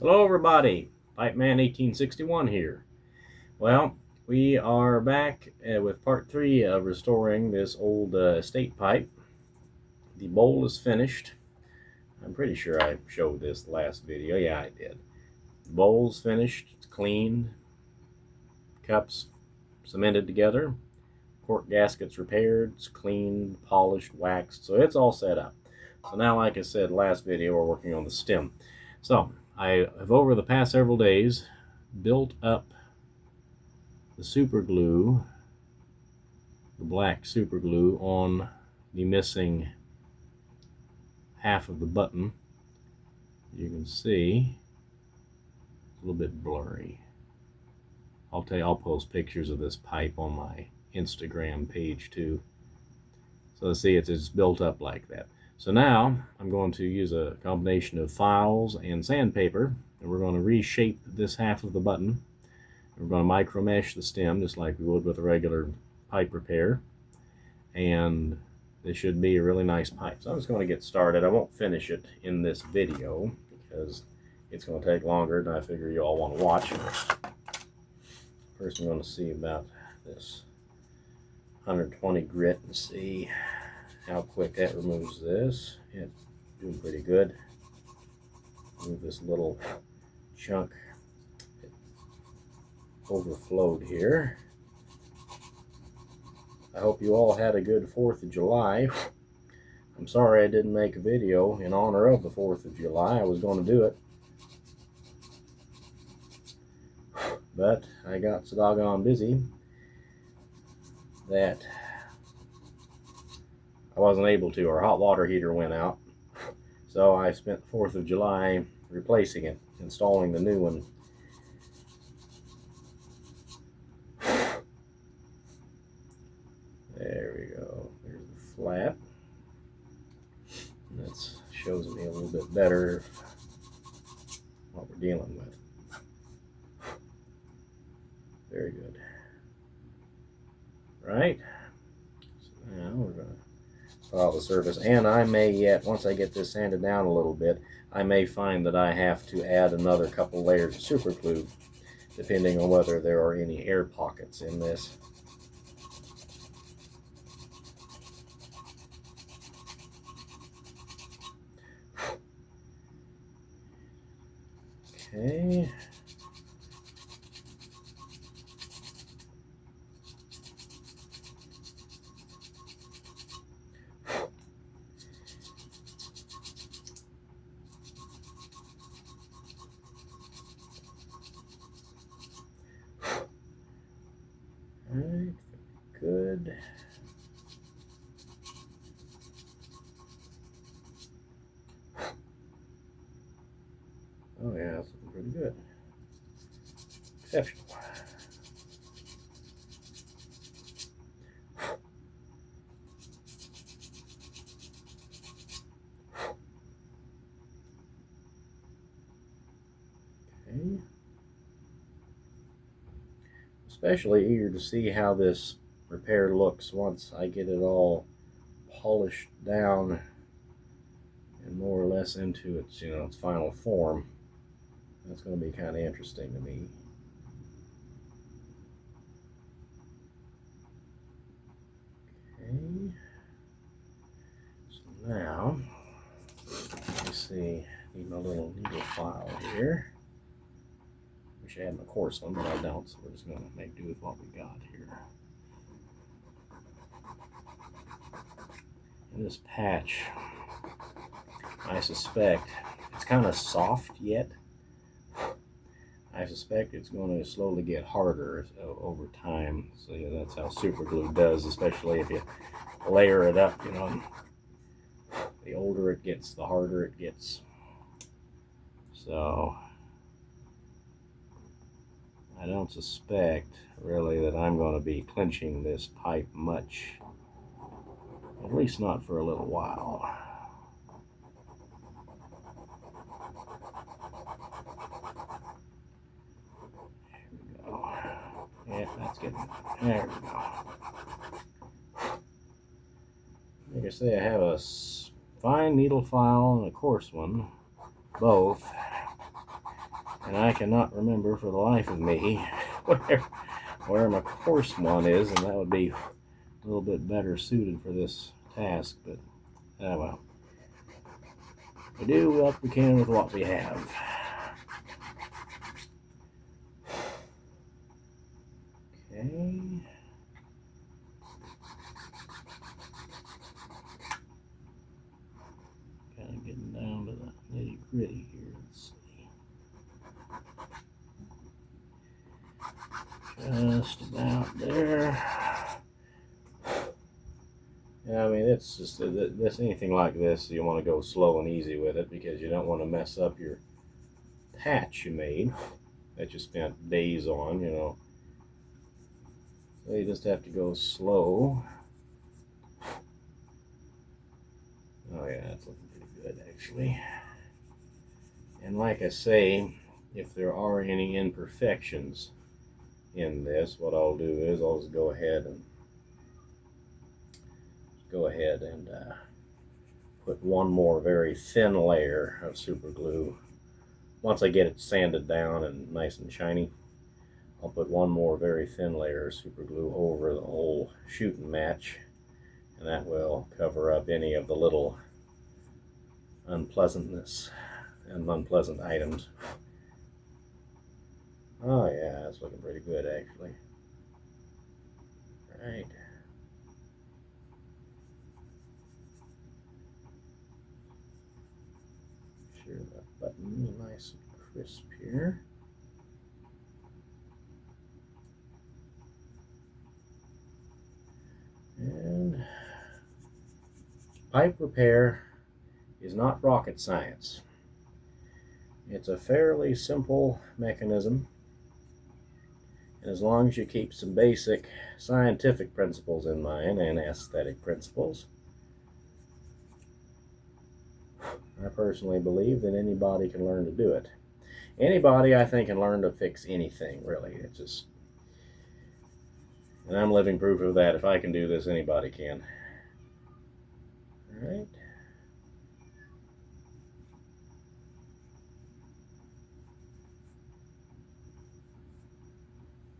Hello everybody, Pipeman 1861 here. Well, we are back with part 3 of restoring this old estate pipe. The bowl is finished. I'm pretty sure I showed this last video. Yeah, I did. The bowl's finished, it's cleaned, cups cemented together, cork gaskets repaired, it's cleaned, polished, waxed, so it's all set up. So now, like I said last video, we're working on the stem. So I have, over the past several days, built up the super glue, the black super glue, on the missing half of the button. You can see it's a little bit blurry. I'll tell you, I'll post pictures of this pipe on my Instagram page too. So see, it's built up like that. So now I'm going to use a combination of files and sandpaper, and we're going to reshape this half of the button. We're going to micro mesh the stem just like we would with a regular pipe repair, and this should be a really nice pipe. So I'm just going to get started. I won't finish it in this video because it's going to take longer than I figure you all want to watch. First I'm going to see about this 120 grit and see how quick that removes this. Yeah, it's doing pretty good. Move this little chunk that overflowed here. I hope you all had a good 4th of July. I'm sorry I didn't make a video in honor of the 4th of July. I was going to do it, but I got so doggone busy that I wasn't able to. Our hot water heater went out, so I spent the 4th of July replacing it, installing the new one. There we go. There's the flap. That shows me a little bit better what we're dealing with. Very good. Right? So now we're going to file the surface, and I may yet, once I get this sanded down a little bit, I may find that I have to add another couple layers of super glue, depending on whether there are any air pockets in this. Okay. Alright, good. Oh yeah, that's looking pretty good. Exceptional. Okay. Especially eager to see how this repair looks once I get it all polished down and more or less into its, its final form. That's going to be kind of interesting to me. Okay. So now, let me see. Need my little needle file here. Wish I had my coarse one, but I don't, so we're just going to make do with what we got here. And this patch, I suspect, it's kind of soft yet. I suspect it's going to slowly get harder over time. So yeah, that's how super glue does, especially if you layer it up, The older it gets, the harder it gets. So I don't suspect really that I'm going to be clenching this pipe much, at least not for a little while. There we go. Yeah, that's good. There we go. Like I say, I have a fine needle file and a coarse one, both. And I cannot remember for the life of me where my coarse one is, and that would be a little bit better suited for this task, but oh well. We do what we can with what we have. Okay. Kind of getting down to the nitty gritty here. Let's see. Just about there. Yeah, I mean, it's just this anything like this, you want to go slow and easy with it because you don't want to mess up your patch you made that you spent days on, you know. So you just have to go slow. Oh yeah, it's looking pretty good actually. And like I say, if there are any imperfections in this, what I'll do is I'll just go ahead and put one more very thin layer of super glue. Once I get it sanded down and nice and shiny, I'll put one more very thin layer of super glue over the whole shooting match, and that will cover up any of the little unpleasantness and unpleasant items. Oh yeah, that's looking pretty good actually. Right. Sure that button is nice and crisp here. And pipe repair is not rocket science. It's a fairly simple mechanism, and as long as you keep some basic scientific principles in mind and aesthetic principles, I personally believe that anybody can learn to do it. Anybody, I think, can learn to fix anything, really. It's just, and I'm living proof of that. If I can do this, anybody can. All right.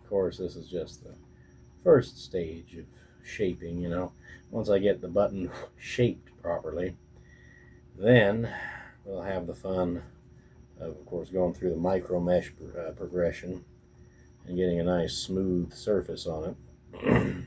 Of course, this is just the first stage of shaping, you know. Once I get the button shaped properly, then we'll have the fun of course, going through the micro mesh progression and getting a nice smooth surface on it.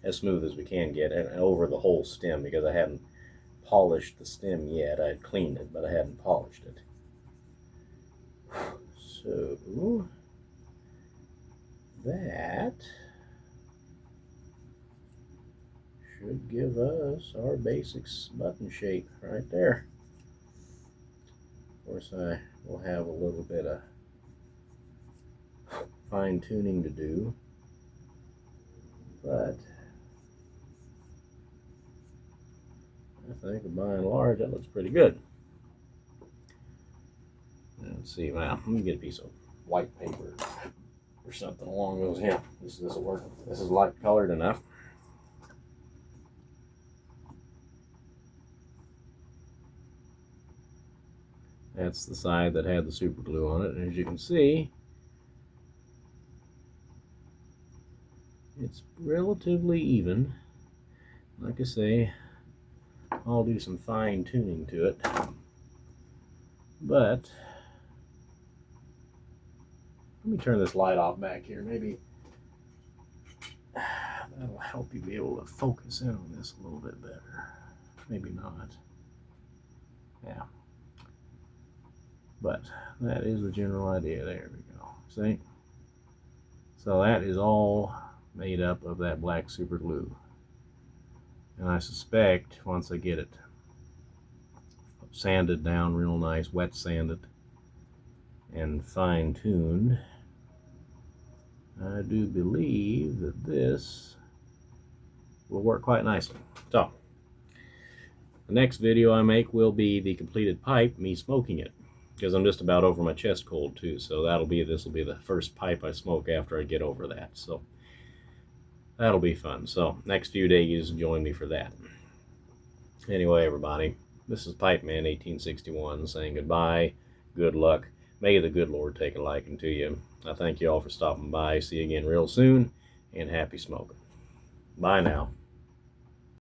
As smooth as we can get, and over the whole stem, because I hadn't polished the stem yet. I had cleaned it, but I hadn't polished it. So that should give us our basic button shape right there. Of course, I will have a little bit of fine tuning to do, but I think by and large that looks pretty good. Let's see, well, let me get a piece of white paper or something along those. Yeah, this will work. This is light colored enough. That's the side that had the super glue on it, and as you can see, it's relatively even. Like I say, I'll do some fine tuning to it, but let me turn this light off back here. Maybe that'll help you be able to focus in on this a little bit better. Maybe not. Yeah. But that is the general idea. There we go. See? So that is all made up of that black super glue. And I suspect once I get it sanded down real nice, wet sanded, and fine tuned, I do believe that this will work quite nicely. So, the next video I make will be the completed pipe, me smoking it, because I'm just about over my chest cold too. So this will be the first pipe I smoke after I get over that. So that'll be fun. So next few days, join me for that. Anyway, everybody, This is Pipe Man 1861 saying goodbye, good luck. May the good Lord take a liking to you. I thank you all for stopping by. See you again real soon, and happy smoking. Bye now.